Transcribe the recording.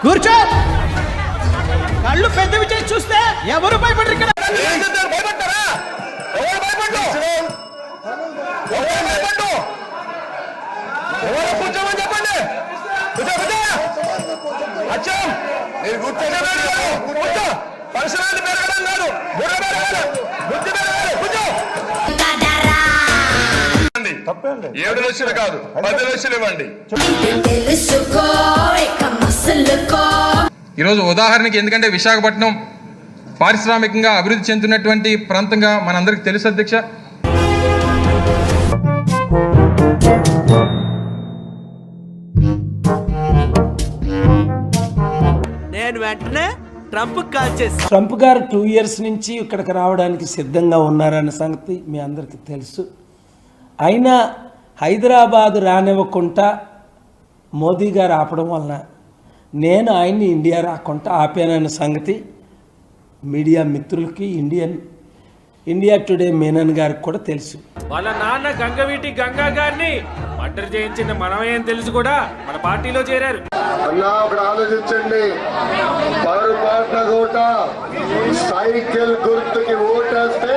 కూర్చో. కళ్ళు పెద్దవి చేసి చూస్తే ఎవరు భయపడరు ఇక్కడ. ఏడు లక్షలు కాదు 10 లక్షలు ఇవ్వండి. ఈరోజు ఉదాహరణకి, ఎందుకంటే విశాఖపట్నం పారిశ్రామికంగా అభివృద్ధి చెందుతున్నటువంటి ప్రాంతంగా మనందరికి తెలుసు అధ్యక్ష. నేను వెంటనే ట్రంప్ గారు 2 years నుంచి ఇక్కడికి రావడానికి సిద్ధంగా ఉన్నారన్న సంగతి మీ అందరికీ తెలుసు. అయినా హైదరాబాద్ రానివ్వకుండా మోదీ గారు ఆపడం వలన నేను ఆయన్ని ఇండియా రాకుండా ఆపానన్న సంగతి మీడియా మిత్రులకి, ఇండియా టుడే మేనన్ గారికి కూడా తెలుసు. వాళ్ళ నాన్న గంగవీటి గంగా గారిని మర్డర్ చేయించింది మనమేం తెలుసు కూడా మన పార్టీలో చేరారు. అన్నా అక్కడ ఆలోచించండి. పొరపాటున సైకిల్ గుర్తుకి ఓటేస్తే